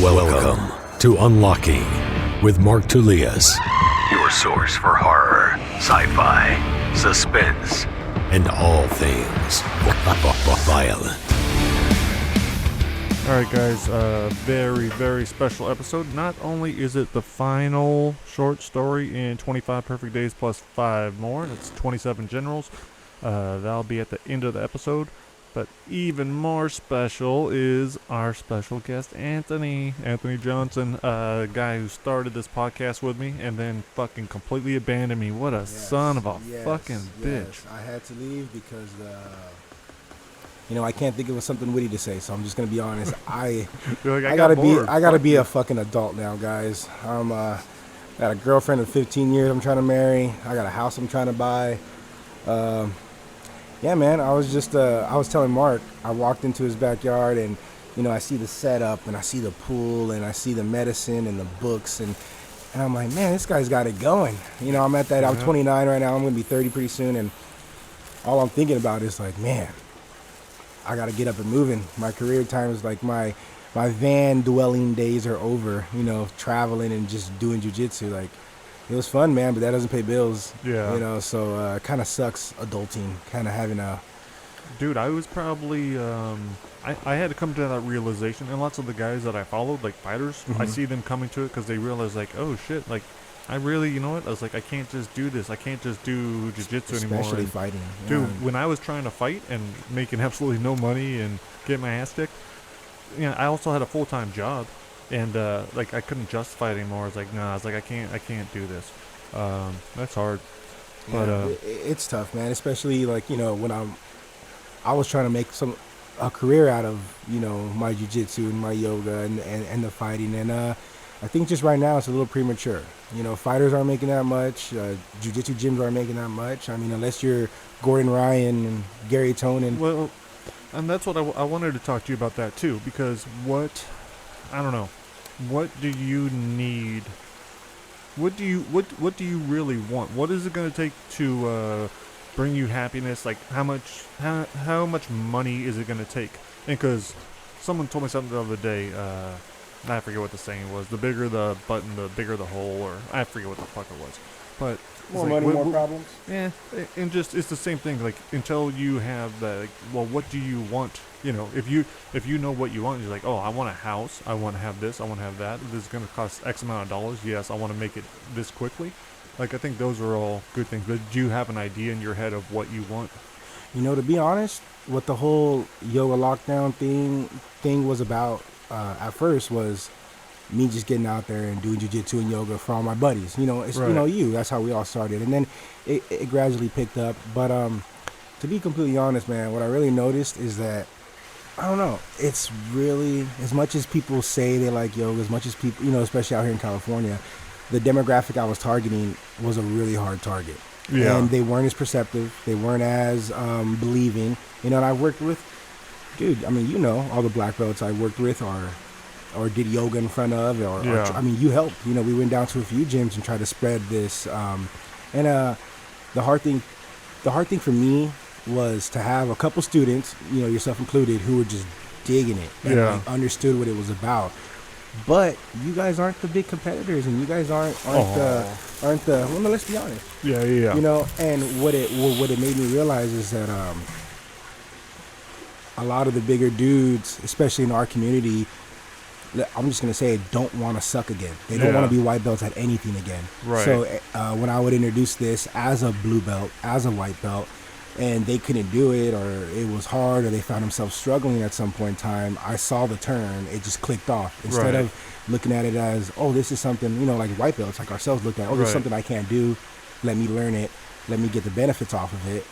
Welcome to Unlocking with Mark Tullius, your source for horror, sci-fi, suspense, and all things violent. Alright guys, very, very special episode. Not only is it the final short story in 25 Perfect Days plus 5 more, that's 27 Generals. That'll be at the end of the episode. But even more special is our special guest, Anthony Johnson, a guy who started this podcast with me and then fucking completely abandoned me. What a son of a fucking bitch. I had to leave because, I can't think of something witty to say, so I'm just gonna be honest. I gotta be a fucking adult now, guys. I got a girlfriend of 15 years I'm trying to marry. I got a house I'm trying to buy. Yeah, man, I was telling Mark, I walked into his backyard and, I see the setup and I see the pool and I see the medicine and the books and I'm like, man, this guy's got it going. I'm at that, I'm 29 right now, I'm going to be 30 pretty soon, and all I'm thinking about is like, man, I got to get up and moving. My career time is like my van dwelling days are over, traveling and just doing jiu-jitsu. Like, it was fun, man, but that doesn't pay bills. Yeah. So it kind of sucks adulting, kind of having a... Dude, I was probably... I had to come to that realization, and lots of the guys that I followed, like fighters, I see them coming to it because they realize, like, oh, shit, like, I really, you know what? I was like, I can't just do this. I can't just do jiu-jitsu anymore. Especially fighting. Dude, when I was trying to fight and making absolutely no money and getting my ass kicked, I also had a full-time job. And, I couldn't justify it anymore. I was like, nah, I can't do this. That's hard. But, it's tough, man. Especially, when I was trying to make a career out of, my jiu-jitsu and my yoga and the fighting. And, I think just right now it's a little premature. Fighters aren't making that much. Jiu-jitsu gyms aren't making that much. I mean, unless you're Gordon Ryan and Gary Tonin. Well, and that's what I wanted to talk to you about that, too. Because I don't know. What do you need? What do you really want? What is it going to take to bring you happiness? Like how much money is it going to take? And because someone told me something the other day, I forget what the saying was. The bigger the button, the bigger the hole, or I forget what the fuck it was. But more money, more problems. Yeah, and just it's the same thing. Like until you have that. Like, well, what do you want? If you know what you want, you're like, oh, I want a house. I want to have this. I want to have that. This is going to cost X amount of dollars. Yes, I want to make it this quickly. Like I think those are all good things. But do you have an idea in your head of what you want? To be honest, what the whole yoga lockdown thing was about at first was me just getting out there and doing jiu-jitsu and yoga for all my buddies. It's right. That's how we all started, and then it gradually picked up. But to be completely honest, man, what I really noticed is that I don't know. It's really, as much as people say they like yoga, as much as people, especially out here in California, the demographic I was targeting was a really hard target. Yeah. And they weren't as perceptive. They weren't as believing. And I worked with, dude, all the black belts I worked with or did yoga in front of, you helped. We went down to a few gyms and tried to spread this. The hard thing for me was to have a couple students, yourself included, who were just digging it and understood what it was about. But you guys aren't the big competitors, and you guys aren't the. Well, no, let's be honest. Yeah. And what it made me realize is that a lot of the bigger dudes, especially in our community, I'm just gonna say, don't want to suck again. They don't want to be white belts at anything again. Right. So when I would introduce this as a blue belt, as a white belt, and they couldn't do it, or it was hard, or they found themselves struggling at some point in time, I saw the turn. It just clicked off. Instead of looking at it as, oh, this is something, like white belts, like ourselves looked at, oh, this is something I can't do. Let me learn it. Let me get the benefits off of it.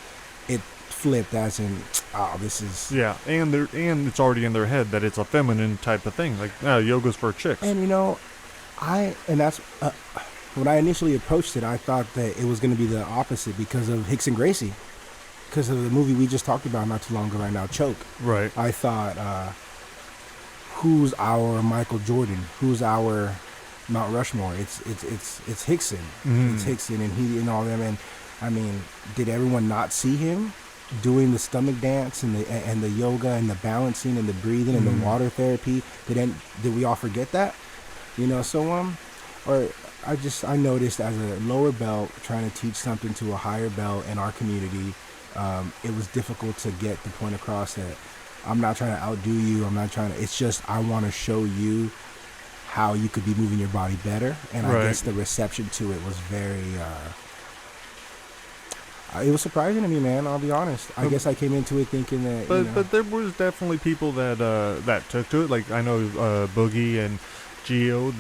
It flipped as in, oh, this is... Yeah, and it's already in their head that it's a feminine type of thing. Like, yoga's for chicks. And, that's... when I initially approached it, I thought that it was going to be the opposite because of Hicks and Gracie. Because of the movie we just talked about not too long ago right now, Choke. Right. I thought, who's our Michael Jordan? Who's our Mount Rushmore? It's Hickson. It's Hickson and he and all them. And, did everyone not see him? doing the stomach dance and the yoga and the balancing and the breathing and the water therapy, did we all forget that? So or I noticed as a lower belt trying to teach something to a higher belt in our community, it was difficult to get the point across that I'm not trying to outdo you. It's just I want to show you how you could be moving your body better. And I guess the reception to it was very, it was surprising to me, man. I'll be honest. I guess I came into it thinking that, but there was definitely people that took to it. Like I know Boogie and Gio,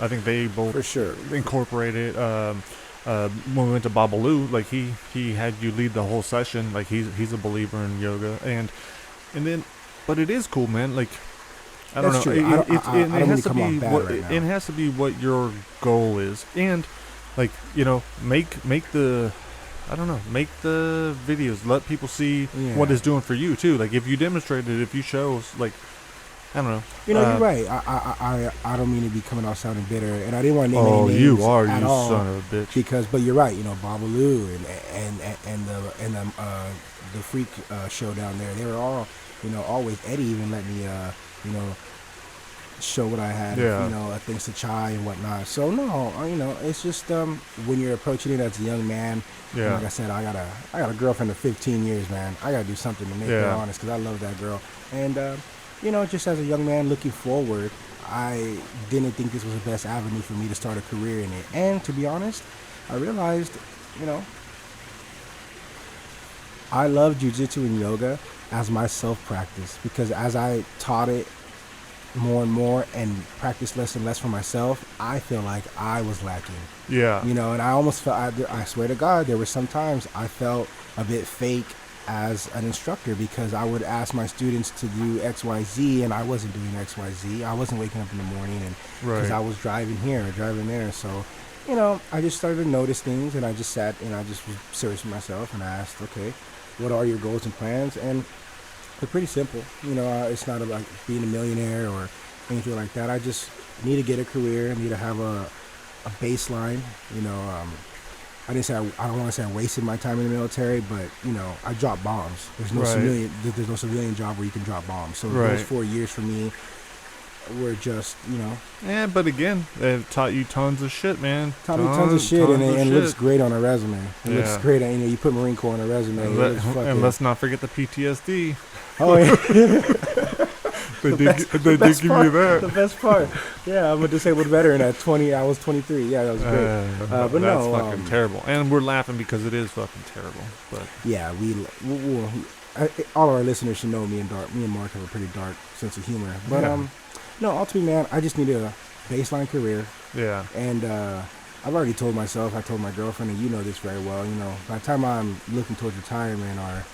I think they both for sure incorporated. When we went to Babalu, like he had you lead the whole session. Like he's a believer in yoga, and then, but it is cool, man. Like I don't know. It has to be what it has to be what your goal is, and like make the. I don't know. Make the videos. Let people see what it's doing for you too. Like if you demonstrate it, if you show, like I don't know. You're right. I don't mean to be coming off sounding bitter, and I didn't want to name any names you are, at you all, son of a bitch. But you're right. Babalu and the freak show down there. They were all always. Eddie even let me show what I had. Thanks to Chai and whatnot. So no, it's just when you're approaching it as a young man. Yeah. Like I said, I got a girlfriend of 15 years, man. I gotta do something to make her honest, because I love that girl. And just as a young man looking forward, I didn't think this was the best avenue for me to start a career in it. And to be honest, I realized, I love jiu-jitsu and yoga as my self-practice, because as I taught it more and more and practiced less and less for myself, I feel like I was lacking. Yeah. And I almost felt, I swear to God, there were some times I felt a bit fake as an instructor, because I would ask my students to do XYZ and I wasn't doing XYZ. I wasn't waking up in the morning and because I was driving here or driving there. So, I just started to notice things, and I just sat and I just was serious with myself and I asked, okay, what are your goals and plans? And they're pretty simple. It's not about being a millionaire or anything like that. I just need to get a career. I need to have a baseline. I don't want to say I wasted my time in the military, but I dropped bombs. There's no civilian job where you can drop bombs. So those 4 years for me were just Yeah, but again, they've taught you tons of shit, man. Taught me tons of shit, and it looks great on a resume. It looks great. You put Marine Corps on a resume. And let's not forget the PTSD. Oh yeah. They did give you that. The best part. Yeah, I'm a disabled veteran at 20. I was 23. Yeah, that was great. But that's fucking terrible. And we're laughing because it is fucking terrible. But yeah, all of our listeners should know me and Mark have a pretty dark sense of humor. But no, ultimately, man, I just need a baseline career. Yeah. And I've already told myself, I told my girlfriend, and you know this very well. By the time I'm looking towards retirement or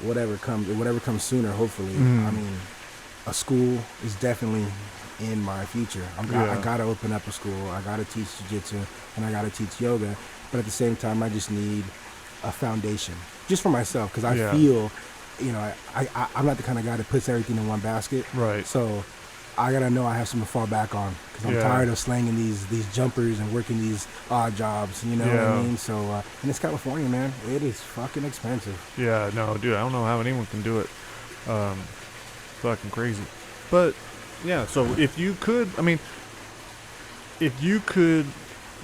whatever comes sooner, hopefully. I mean, a school is definitely in my future. I gotta open up a school. I gotta teach jiu-jitsu and I gotta teach yoga. But at the same time, I just need a foundation just for myself, because I feel, I'm not the kind of guy that puts everything in one basket. Right. So I gotta know I have something to fall back on, because I'm tired of slanging these jumpers and working these odd jobs. You know what I mean? So and it's California, man. It is fucking expensive. Yeah, no, dude. I don't know how anyone can do it. Fucking crazy. But yeah. So if you could,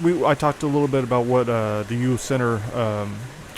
I talked a little bit about what the youth center,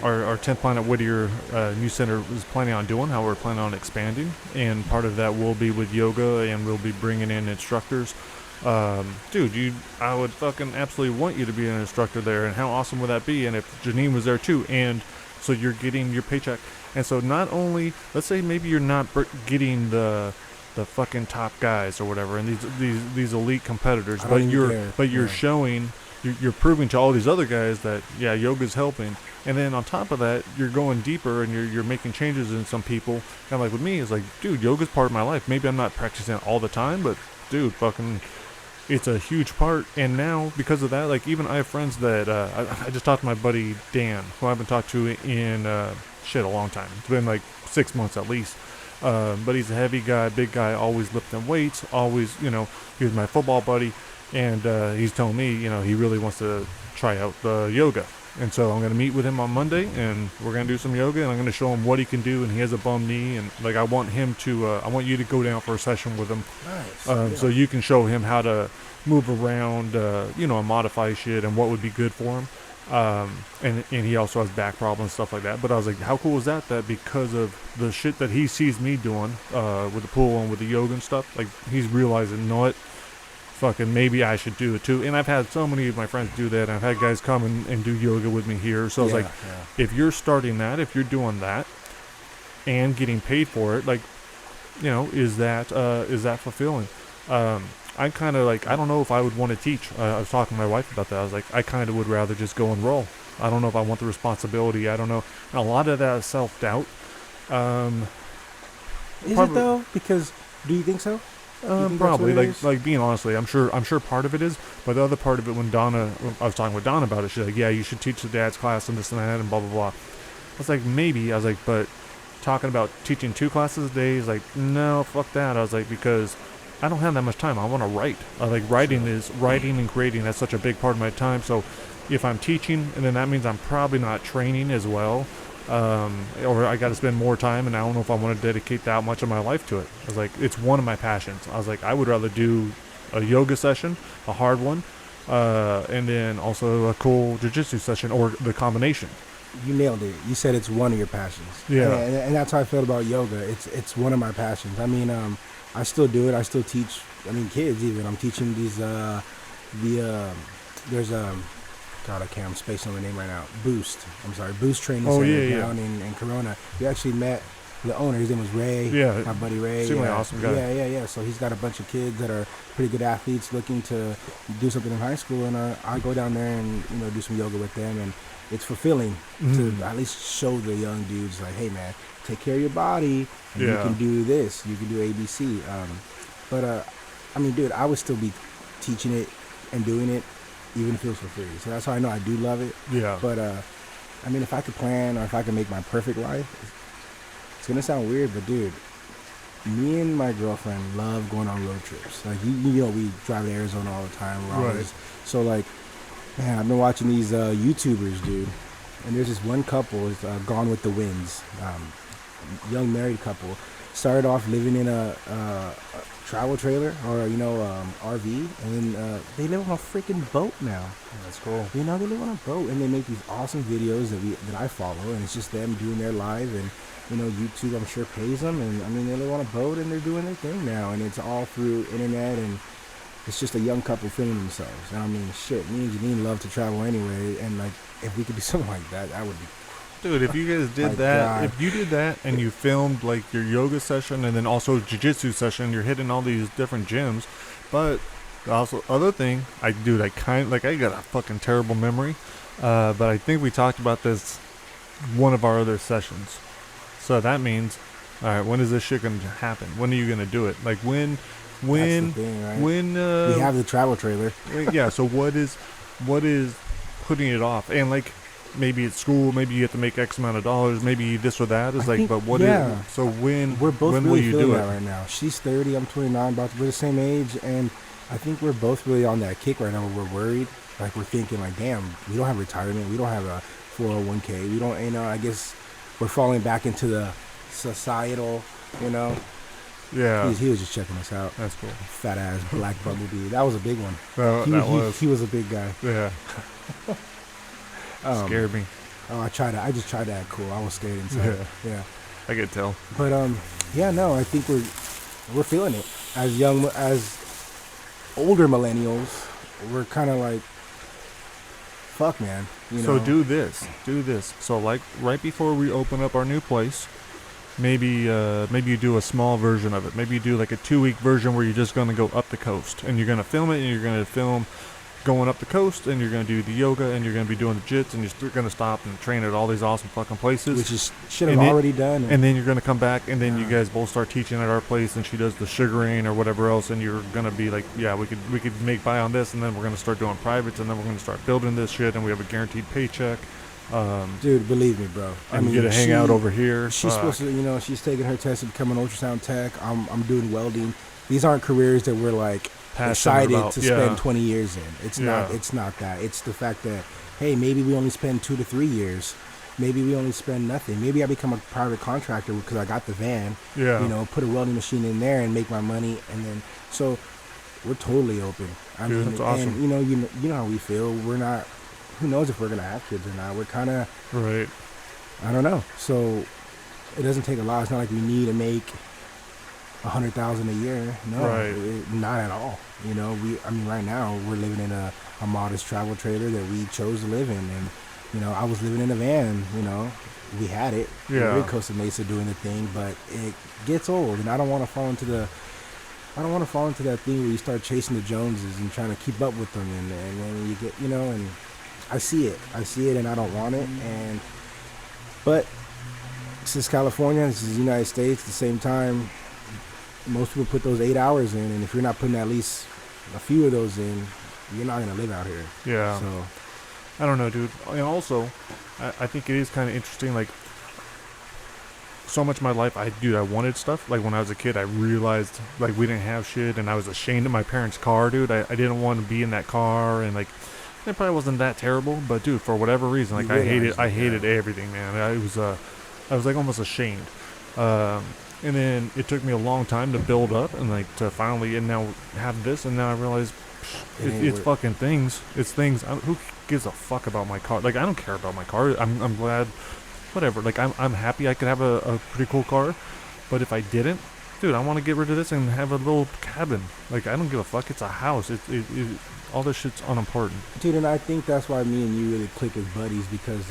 our 10th Planet Whittier new center is planning on doing, how we're planning on expanding, and part of that will be with yoga, and we'll be bringing in instructors. Dude, I would fucking absolutely want you to be an instructor there, and how awesome would that be? And if Janine was there too, and so you're getting your paycheck, and so not only, let's say maybe you're not getting the fucking top guys or whatever, and these elite competitors, but you're showing, you're proving to all these other guys that yoga's helping. And then on top of that, you're going deeper and you're making changes in some people. Kind of like with me, it's like, dude, yoga's part of my life. Maybe I'm not practicing it all the time, but dude, fucking, it's a huge part. And now because of that, like even I have friends that I just talked to my buddy Dan, who I haven't talked to in a long time. It's been like 6 months at least. But he's a heavy guy, big guy, always lifting weights, always, he was my football buddy, and he's telling me, he really wants to try out the yoga. And so I'm going to meet with him on Monday, and we're going to do some yoga, and I'm going to show him what he can do, and he has a bum knee, and like I want him to, I want you to go down for a session with him. Nice. So you can show him how to move around, and modify shit and what would be good for him. And he also has back problems, stuff like that. But I was like, how cool is that because of the shit that he sees me doing with the pool and with the yoga and stuff, like he's realizing, you know what, fucking maybe I should do it too. And I've had so many of my friends do that. I've had guys come and do yoga with me here. So I was like, if you're starting that, if you're doing that and getting paid for it, like, is that fulfilling? I kind of like, I don't know if I would want to teach. I was talking to my wife about that. I was like, I kind of would rather just go and roll. I don't know if I want the responsibility. I don't know. And a lot of that is self-doubt. Is it though? Because, do you think so? Probably, like being honestly, I'm sure part of it is, but the other part of it, when I was talking with Donna about it, she's like, yeah, you should teach the dad's class and this and that and blah, blah, blah. I was like, maybe. I was like, but talking about teaching 2 classes a day is like, no, fuck that. I was like, because I don't have that much time. I want to write. Like writing and creating. That's such a big part of my time. So if I'm teaching, and then that means I'm probably not training as well, or I got to spend more time, and I don't know if I want to dedicate that much of my life to it. I was like, it's one of my passions. I was like, I would rather do a yoga session, a hard one, and then also a cool jiu-jitsu session, or the combination. You nailed it. You said it's one of your passions. Yeah. And that's how I feel about yoga. It's one of my passions. I mean, I still do it. I still teach. I mean, kids even. I'm teaching these. There's God, I can't. I'm spacing on the name right now. Boost Training Center down in Corona. We actually met the owner. His name was Ray. Yeah, my buddy Ray. Extremely awesome guy. Yeah. So he's got a bunch of kids that are pretty good athletes looking to do something in high school, and I go down there and do some yoga with them, and it's fulfilling to at least show the young dudes like, hey man, take care of your body. And you can do this. You can do ABC. But I mean, dude, I would still be teaching it and doing it even if it was for free. So that's how I know I do love it. Yeah. But I mean, if I could plan, or if I could make my perfect life, it's gonna sound weird, but dude, me and my girlfriend love going on road trips. Like we drive to Arizona all the time. Right. So like, man, I've been watching these YouTubers, dude. And there's this one couple, is Gone with the Winds, young married couple. Started off living in a travel trailer or RV, and then they live on a freaking boat now. That's cool. They live on a boat, and they make these awesome videos that I follow, and it's just them doing their live, and YouTube I'm sure pays them, and I mean they live on a boat and they're doing their thing now, and it's all through internet, and it's just a young couple filming themselves. And I mean, shit, me and Janine love to travel anyway, and like if we could do something like that, that would be. Dude, if you guys did that, God. if you did that and you filmed like your yoga session and then also jiu-jitsu session, you're hitting all these different gyms. But also, other thing, I got a fucking terrible memory. But I think we talked about this one of our other sessions. So that means, all right, when is this shit gonna happen? When are you gonna do it? Like when? That's the thing, right? When? We have the travel trailer. Yeah. So what is putting it off? And like. Maybe it's school, maybe you have to make X amount of dollars, maybe this or that. It's but what is so when we're both when really will you feeling do that right now? She's 30, I'm 29, we're the same age, and I think we're both really on that kick right now where we're worried. Like we're thinking like, damn, we don't have retirement, we don't have a 401k, we don't, I guess we're falling back into the societal, Yeah. He was just checking us out. That's cool. Fat ass black bumblebee. That was a big one. He was a big guy. Yeah. Scared me. Oh, I just tried to act cool. I was scared inside. Yeah. I could tell. But I think we're feeling it. As older millennials, we're kind of like, fuck, man. So do this. So like right before we open up our new place, maybe you do a small version of it. Maybe you do like a 2-week version where you're just gonna go up the coast and you're gonna film it, and you're gonna film going up the coast, and you're going to do the yoga, and you're going to be doing the jits, and you're going to stop and train at all these awesome fucking places. Which is should have already done. And then you're going to come back, and then you guys both start teaching at our place, and she does the sugaring or whatever else, and you're going to be like, yeah, we could make buy on this, and then we're going to start doing privates, and then we're going to start building this shit, and we have a guaranteed paycheck. Dude, believe me, bro. I mean, get to hang out over here. She's supposed to, she's taking her test to become an ultrasound tech. I'm doing welding. These aren't careers that we're like passionate excited about. to spend 20 years in. It's Yeah. not that. It's the fact that, hey, maybe we only spend 2 to 3 years. Maybe we only spend nothing. Maybe I become a private contractor because I got the van. Yeah. You know, put a welding machine in there and make my money, and then so we're totally open. I Dude, mean, that's awesome. and you know how we feel. We're not. Who knows if we're gonna have kids or not? We're kind of. Right. I don't know. So it doesn't take a lot. It's not like we need to make $100,000 a year. No, Right. not at all. You know, I mean, right now we're living in a modest travel trailer that we chose to live in, and you know, I was living in a van. You know, we had it. Yeah. We were Costa Mesa doing the thing, but it gets old, and I don't want to fall into that thing where you start chasing the Joneses and trying to keep up with them, and then you get, you know, and I see it, and I don't want it, but this is California, this is the United States. At the same time, most people put those 8 hours in, and if you're not putting at least a few of those in, you're not gonna live out here. Yeah. So I don't know, dude. And also, I think it is kind of interesting, like, so much of my life, I wanted stuff. Like, when I was a kid, I realized, like, we didn't have shit, and I was ashamed of my parents' car, dude. I didn't want to be in that car, and, like, it probably wasn't that terrible, but, dude, for whatever reason, like, I hated everything, man. I was, like, almost ashamed. And then it took me a long time to build up, and, like, to finally, and now have this, and now I realize, it's fucking things. It's things. Who gives a fuck about my car? Like, I don't care about my car. I'm glad, whatever. Like, I'm happy I could have a pretty cool car, but if I didn't, dude, I want to get rid of this and have a little cabin. Like, I don't give a fuck. It's a house. It all this shit's unimportant. dude, and I think that's why me and you really click as buddies, because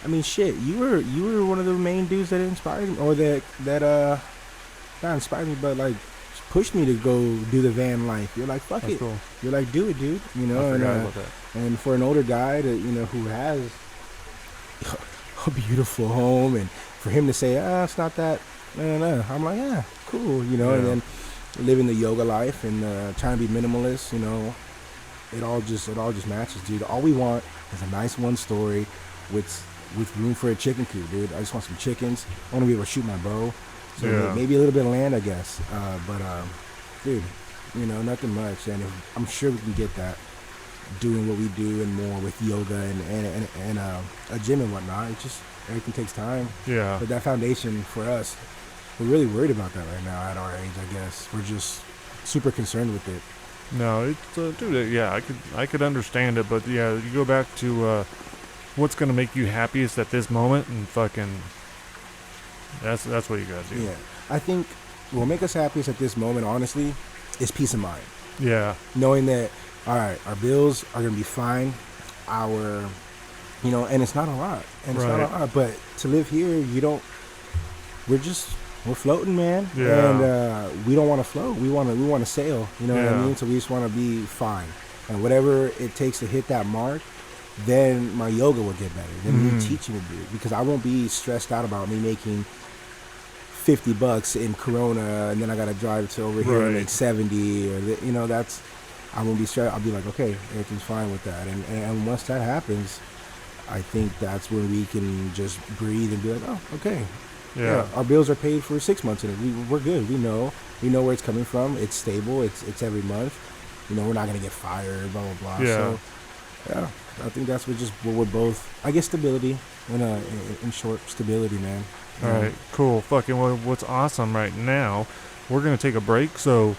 I mean, shit, you were one of the main dudes that inspired me, or that not inspired me, but like pushed me to go do the van life. You're like, fuck That's it. cool. You're like, do it, dude. You know, I forgot about that. and for an older guy to, you know, who has a beautiful home, and for him to say, it's not that, no, I'm like, yeah, cool, you know, Yeah. and then living the yoga life and trying to be minimalist, you know, it all just matches, dude. All we want is a nice one story with room for a chicken coop, dude. I just want some chickens. I want to be able to shoot my bow. So Yeah. maybe a little bit of land, I guess. But dude, you know, nothing much. And I'm sure we can get that doing what we do and more with yoga and a gym and whatnot. It's just, everything takes time. Yeah. But that foundation for us, we're really worried about that right now at our age, I guess. We're just super concerned with it. No, it's dude. Yeah, I could understand it, but yeah, you go back to what's gonna make you happiest at this moment, and fucking that's what you gotta do. Yeah. I think what will make us happiest at this moment, honestly, is peace of mind. Yeah. Knowing that, all right, our bills are going to be fine. You know, and it's not a lot. But to live here, we're floating, man. Yeah. And we don't want to float. We want to sail. You know what I mean? So we just want to be fine. And whatever it takes to hit that mark, then my yoga will get better. Then me teaching will do. Because I won't be stressed out about me making $50 in Corona, and then I got to drive to over here and make 70, or you know, I won't be stressed. I'll be like, okay, everything's fine with that. And once that happens, I think that's when we can just breathe and be like, oh, okay. Yeah. Our bills are paid for 6 months in it. We're good. We know where it's coming from. It's stable. It's every month. You know, we're not gonna get fired. Blah blah blah. Yeah. So, yeah, I think that's what we're both. I guess stability. In short, stability, man. All right. Cool. Fucking. What's awesome right now? We're gonna take a break, so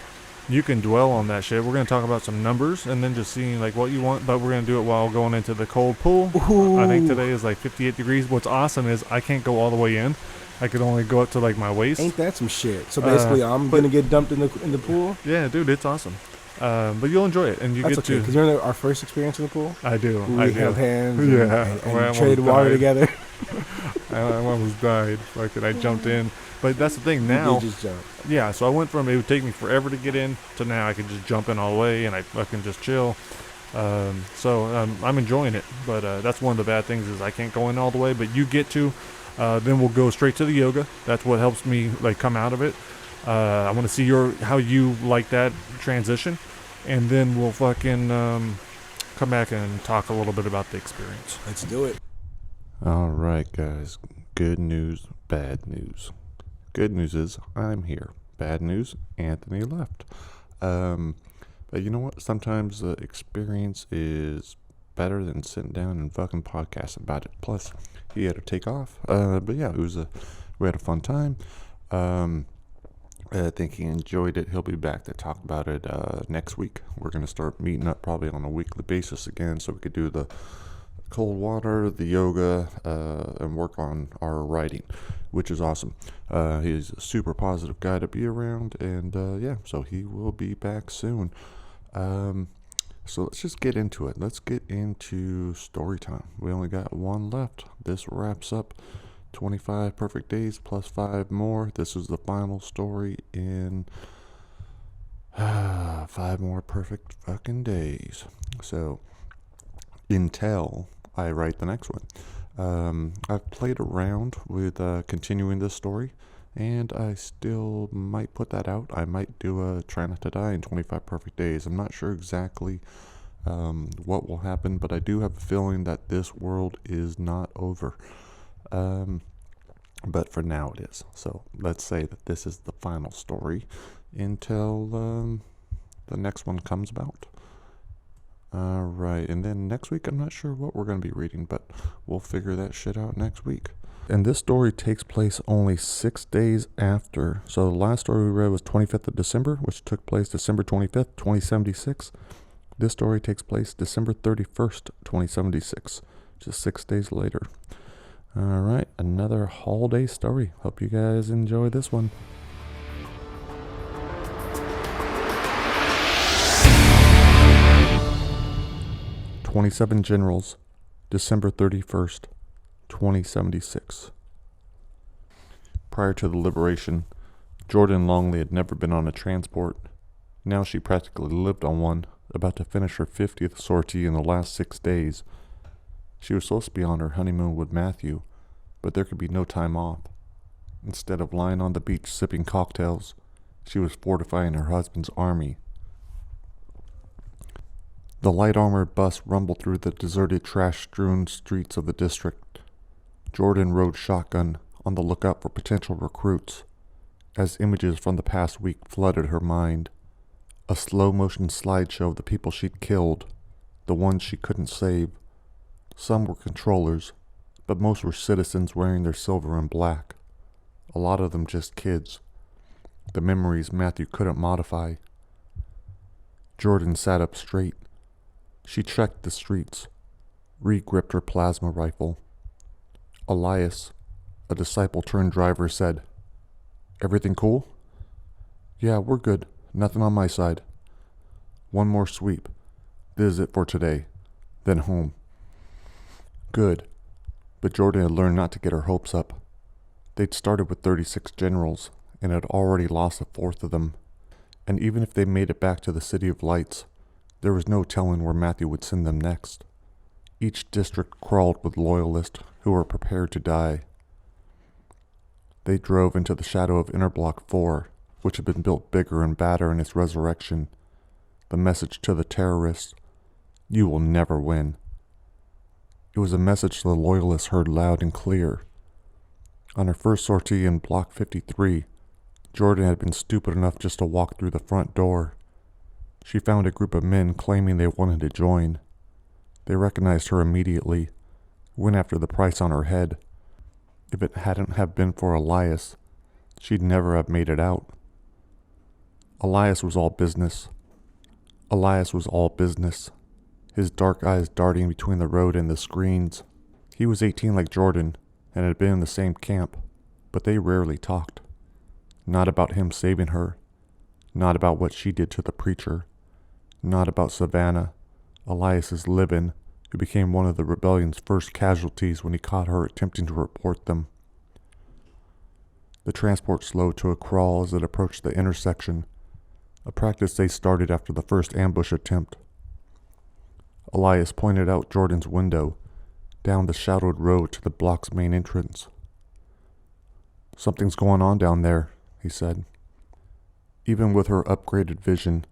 you can dwell on that shit. We're gonna talk about some numbers and then just seeing like what you want, but we're gonna do it while going into the cold pool. Ooh. I think today is like 58 degrees. What's awesome is I can't go all the way in. I could only go up to like my waist. Ain't that some shit? So basically, I'm gonna get dumped in the pool. Yeah, dude, it's awesome. But you'll enjoy it, and you That's get okay, to. because remember our first experience in the pool? I do. We held hands. Yeah, and traded water together. I almost died. Fucking, I jumped in. But that's the thing now. You did just jump. Yeah, so I went from it would take me forever to get in to now I can just jump in all the way and I fucking just chill. So I'm enjoying it. But that's one of the bad things is I can't go in all the way. But you get to. Then we'll go straight to the yoga. That's what helps me like come out of it. I want to see how you like that transition, and then we'll fucking come back and talk a little bit about the experience. Let's do it. All right, guys. Good news, bad news. Good news is I'm here. Bad news, Anthony left. But you know what? Sometimes the experience is better than sitting down and fucking podcasting about it. Plus, he had to take off. But yeah, we had a fun time. I think he enjoyed it. He'll be back to talk about it next week. We're going to start meeting up probably on a weekly basis again so we could do the cold water, the yoga, and work on our writing, which is awesome. He's a super positive guy to be around, and yeah, so he will be back soon. So let's just get into it. Let's get into story time. We only got one left. This wraps up 25 perfect days plus 5 more. This is the final story in 5 more perfect fucking days. So until I write the next one. I've played around with continuing this story, and I still might put that out. I might do a Try Not to Die in 25 Perfect Days. I'm not sure exactly what will happen, but I do have a feeling that this world is not over. But for now it is. So let's say that this is the final story until the next one comes about. Alright, and then next week I'm not sure what we're going to be reading, but we'll figure that shit out next week. And this story takes place only 6 days after. So the last story we read was 25th of December, which took place December 25th, 2076. This story takes place December 31st, 2076, just 6 days later. Alright, another holiday story. Hope you guys enjoy this one. "27 Generals, December 31st, 2076. Prior to the liberation, Jordan Longley had never been on a transport. Now she practically lived on one, about to finish her 50th sortie in the last 6 days. She was supposed to be on her honeymoon with Matthew, but there could be no time off. Instead of lying on the beach sipping cocktails, she was fortifying her husband's army. The light armored bus rumbled through the deserted, trash-strewn streets of the district. Jordan rode shotgun, on the lookout for potential recruits, as images from the past week flooded her mind. A slow-motion slideshow of the people she'd killed, the ones she couldn't save. Some were controllers, but most were citizens wearing their silver and black. A lot of them just kids. The memories Matthew couldn't modify. Jordan sat up straight. She checked the streets, re-gripped her plasma rifle. Elias, a disciple-turned-driver, said, "Everything cool?" "Yeah, we're good. Nothing on my side." "One more sweep. This is it for today. Then home." Good. But Jordan had learned not to get her hopes up. They'd started with 36 generals, and had already lost a fourth of them. And even if they made it back to the City of Lights, there was no telling where Matthew would send them next. Each district crawled with loyalists who were prepared to die. They drove into the shadow of Interblock 4, which had been built bigger and badder in its resurrection. The message to the terrorists: "You will never win." It was a message the loyalists heard loud and clear. On her first sortie in Block 53, Jordan had been stupid enough just to walk through the front door. She found a group of men claiming they wanted to join. They recognized her immediately, went after the price on her head. If it hadn't have been for Elias, she'd never have made it out. Elias was all business. Elias was all business, his dark eyes darting between the road and the screens. He was 18 like Jordan, and had been in the same camp, but they rarely talked. Not about him saving her, not about what she did to the preacher, not about Savannah, Elias's live-in, who became one of the rebellion's first casualties when he caught her attempting to report them. The transport slowed to a crawl as it approached the intersection, a practice they started after the first ambush attempt. Elias pointed out Jordan's window, down the shadowed road to the block's main entrance. "Something's going on down there," he said. Even with her upgraded vision,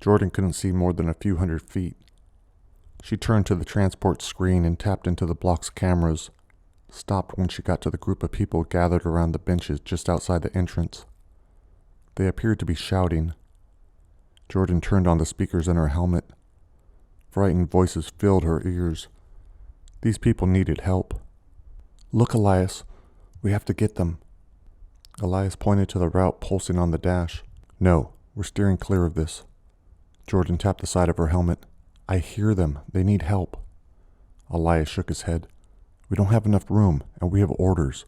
Jordan couldn't see more than a few hundred feet. She turned to the transport screen and tapped into the block's cameras, stopped when she got to the group of people gathered around the benches just outside the entrance. They appeared to be shouting. Jordan turned on the speakers in her helmet. Frightened voices filled her ears. These people needed help. Look, Elias. We have to get them. Elias pointed to the route pulsing on the dash. No, we're steering clear of this. Jordan tapped the side of her helmet. I hear them. They need help. Elias shook his head. We don't have enough room, and we have orders.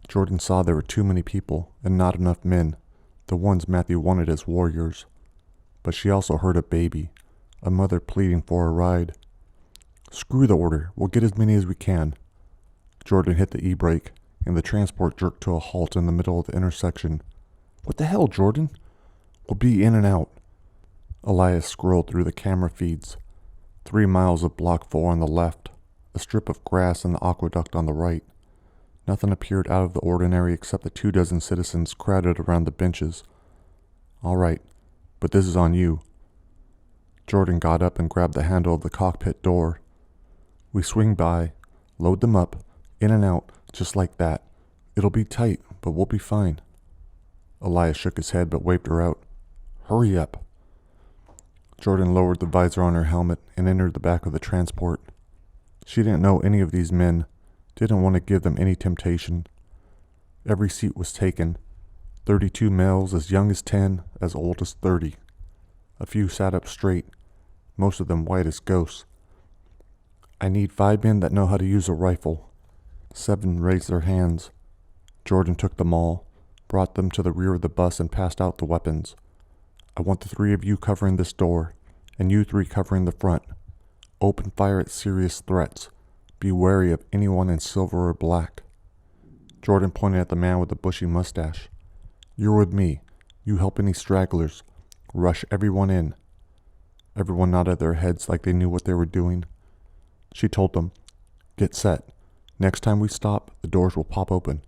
Jordan saw there were too many people and not enough men, the ones Matthew wanted as warriors. But she also heard a baby, a mother pleading for a ride. Screw the order. We'll get as many as we can. Jordan hit the e-brake, and the transport jerked to a halt in the middle of the intersection. What the hell, Jordan? We'll be in and out. Elias scrolled through the camera feeds. 3 miles of Block 4 on the left, a strip of grass and the aqueduct on the right. Nothing appeared out of the ordinary except the 24 citizens crowded around the benches. All right, but this is on you. Jordan got up and grabbed the handle of the cockpit door. We swing by, load them up, in and out, just like that. It'll be tight, but we'll be fine. Elias shook his head but waved her out. Hurry up. Jordan lowered the visor on her helmet and entered the back of the transport. She didn't know any of these men, didn't want to give them any temptation. Every seat was taken. 32 males, as young as 10, as old as 30. A few sat up straight, most of them white as ghosts. I need 5 men that know how to use a rifle. 7 raised their hands. Jordan took them all, brought them to the rear of the bus and passed out the weapons. I want the 3 of you covering this door, and you 3 covering the front. Open fire at serious threats. Be wary of anyone in silver or black. Jordan pointed at the man with the bushy mustache. You're with me. You help any stragglers. Rush everyone in. Everyone nodded their heads like they knew what they were doing. She told them, get set. Next time we stop, the doors will pop open.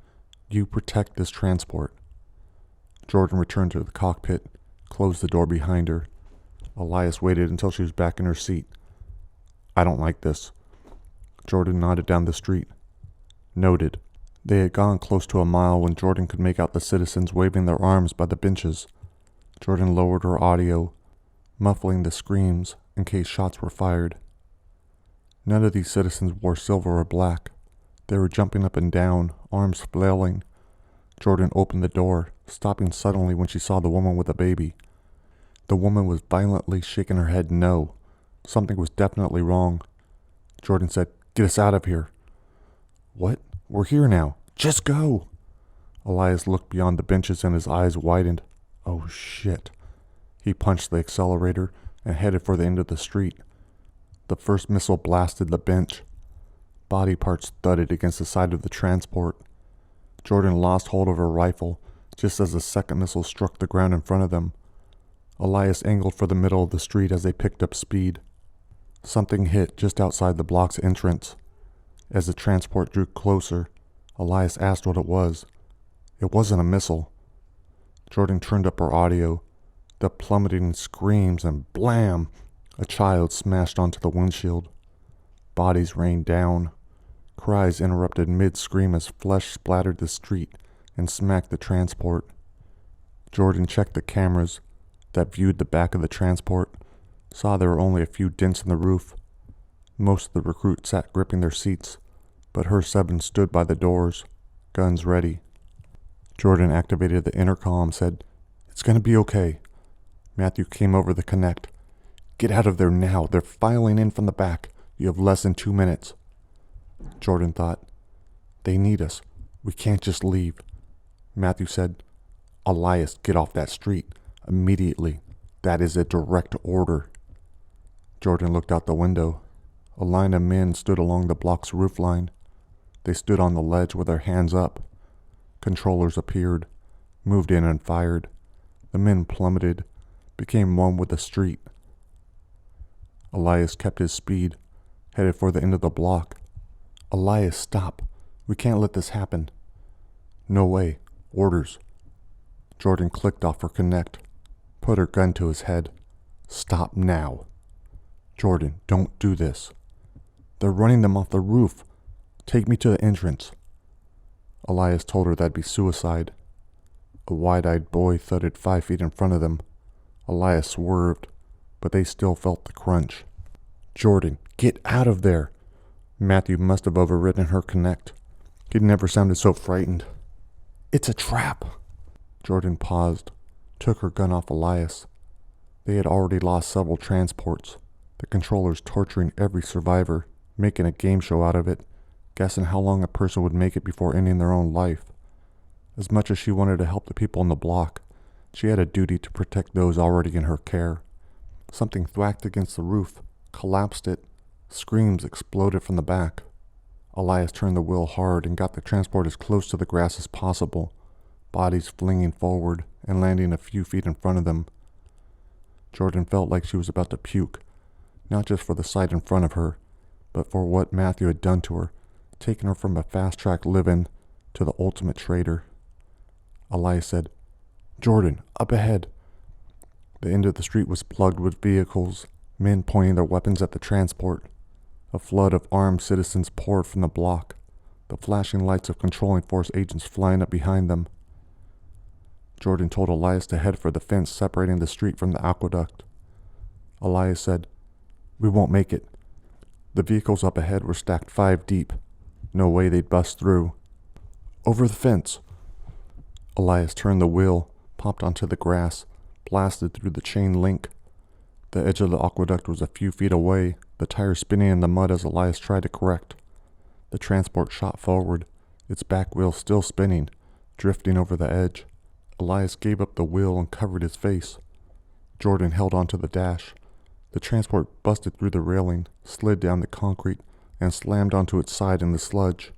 You protect this transport. Jordan returned to the cockpit, closed the door behind her. Elias waited until she was back in her seat. I don't like this. Jordan nodded down the street. Noted. They had gone close to a mile when Jordan could make out the citizens waving their arms by the benches. Jordan lowered her audio, muffling the screams in case shots were fired. None of these citizens wore silver or black. They were jumping up and down, arms flailing. Jordan opened the door, stopping suddenly when she saw the woman with the baby. The woman was violently shaking her head no. Something was definitely wrong. Jordan said, Get us out of here. What? We're here now. Just go. Elias looked beyond the benches and his eyes widened. Oh shit. He punched the accelerator and headed for the end of the street. The first missile blasted the bench. Body parts thudded against the side of the transport. Jordan lost hold of her rifle just as the second missile struck the ground in front of them. Elias angled for the middle of the street as they picked up speed. Something hit just outside the block's entrance. As the transport drew closer, Elias asked what it was. It wasn't a missile. Jordan turned up her audio. The plummeting screams and blam! A child smashed onto the windshield. Bodies rained down. Cries interrupted mid-scream as flesh splattered the street and smacked the transport. Jordan checked the cameras that viewed the back of the transport, saw there were only a few dents in the roof. Most of the recruits sat gripping their seats, but her 7 stood by the doors, guns ready. Jordan activated the intercom, said, It's gonna be okay. Matthew came over the connect. Get out of there now. They're filing in from the back. You have less than 2 minutes. Jordan thought, They need us. We can't just leave. Matthew said, Elias, get off that street. Immediately. That is a direct order. Jordan looked out the window. A line of men stood along the block's roofline. They stood on the ledge with their hands up. Controllers appeared, moved in and fired. The men plummeted, became one with the street. Elias kept his speed, headed for the end of the block. Elias, stop. We can't let this happen. No way. Orders. Jordan clicked off her connect, put her gun to his head. Stop now. Jordan, don't do this. They're running them off the roof. Take me to the entrance. Elias told her that'd be suicide. A wide-eyed boy thudded 5 feet in front of them. Elias swerved, but they still felt the crunch. Jordan, get out of there! Matthew must have overridden her connect. He'd never sounded so frightened. It's a trap! Jordan paused, took her gun off Elias. They had already lost several transports, the controllers torturing every survivor, making a game show out of it, guessing how long a person would make it before ending their own life. As much as she wanted to help the people on the block, she had a duty to protect those already in her care. Something thwacked against the roof, collapsed it. Screams exploded from the back. Elias turned the wheel hard and got the transport as close to the grass as possible, bodies flinging forward and landing a few feet in front of them. Jordan felt like she was about to puke, not just for the sight in front of her, but for what Matthew had done to her, taking her from a fast-track live-in to the ultimate traitor. Elias said, "Jordan, up ahead." The end of the street was plugged with vehicles, men pointing their weapons at the transport. A flood of armed citizens poured from the block, the flashing lights of controlling force agents flying up behind them. Jordan told Elias to head for the fence separating the street from the aqueduct. Elias said, "We won't make it." The vehicles up ahead were stacked 5 deep. No way they'd bust through. "Over the fence." Elias turned the wheel, popped onto the grass, blasted through the chain link. The edge of the aqueduct was a few feet away, the tires spinning in the mud as Elias tried to correct. The transport shot forward, its back wheel still spinning, drifting over the edge. Elias gave up the wheel and covered his face. Jordan held onto the dash. The transport busted through the railing, slid down the concrete, and slammed onto its side in the sludge.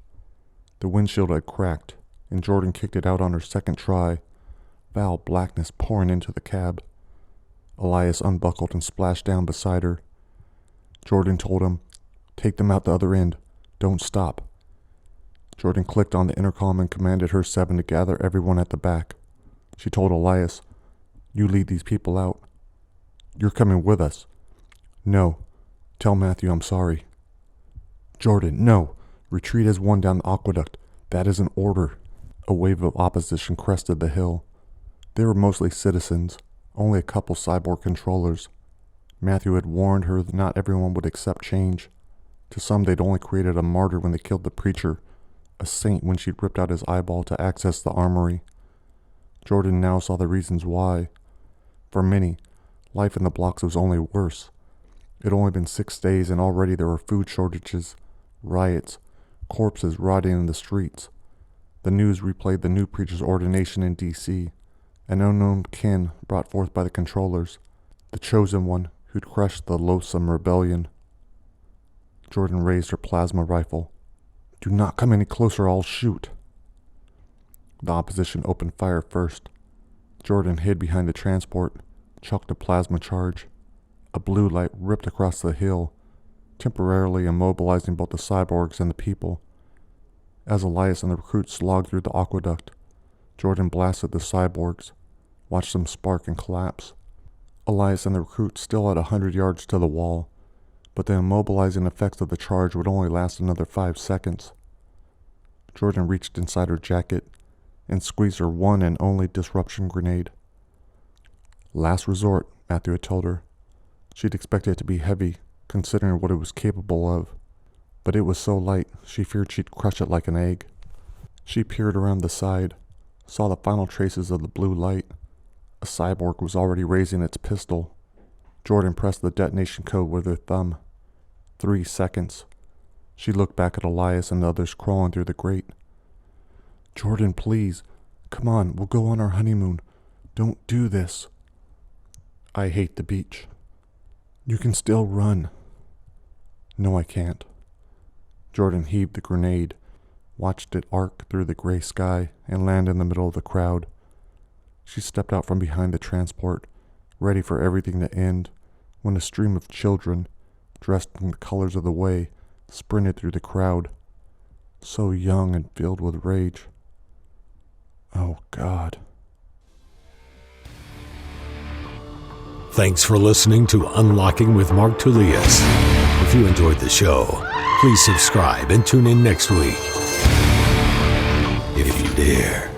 The windshield had cracked, and Jordan kicked it out on her second try, foul blackness pouring into the cab. Elias unbuckled and splashed down beside her. Jordan told him, "Take them out the other end. Don't stop." Jordan clicked on the intercom and commanded her 7 to gather everyone at the back. She told Elias, "You lead these people out." "You're coming with us." "No. Tell Matthew I'm sorry." "Jordan, no. Retreat as one down the aqueduct. That is an order." A wave of opposition crested the hill. They were mostly citizens, only a couple cyborg controllers. Matthew had warned her that not everyone would accept change. To some they'd only created a martyr when they killed the preacher, a saint when she'd ripped out his eyeball to access the armory. Jordan now saw the reasons why. For many, life in the blocks was only worse. It had only been 6 days and already there were food shortages, riots, corpses rotting in the streets. The news replayed the new preacher's ordination in D.C., an unknown kin brought forth by the controllers, the chosen one who'd crushed the loathsome rebellion. Jordan raised her plasma rifle. "Do not come any closer, I'll shoot." The opposition opened fire first. Jordan hid behind the transport, chucked a plasma charge. A blue light ripped across the hill, temporarily immobilizing both the cyborgs and the people. As Elias and the recruits slogged through the aqueduct, Jordan blasted the cyborgs, watched them spark and collapse. Elias and the recruits still had 100 yards to the wall, but the immobilizing effects of the charge would only last another 5 seconds. Jordan reached inside her jacket and squeezed her one and only disruption grenade. Last resort, Matthew had told her. She'd expected it to be heavy, considering what it was capable of, but it was so light she feared she'd crush it like an egg. She peered around the side, saw the final traces of the blue light. A cyborg was already raising its pistol. Jordan pressed the detonation code with her thumb. 3 seconds. She looked back at Elias and the others crawling through the grate. "Jordan, please. Come on, we'll go on our honeymoon. Don't do this." "I hate the beach." "You can still run." "No, I can't." Jordan heaved the grenade, watched it arc through the gray sky and land in the middle of the crowd. She stepped out from behind the transport, ready for everything to end, when a stream of children, dressed in the colors of the way, sprinted through the crowd, so young and filled with rage. Oh, God. Thanks for listening to Unlocking with Mark Tullius. If you enjoyed the show, please subscribe and tune in next week. If you dare.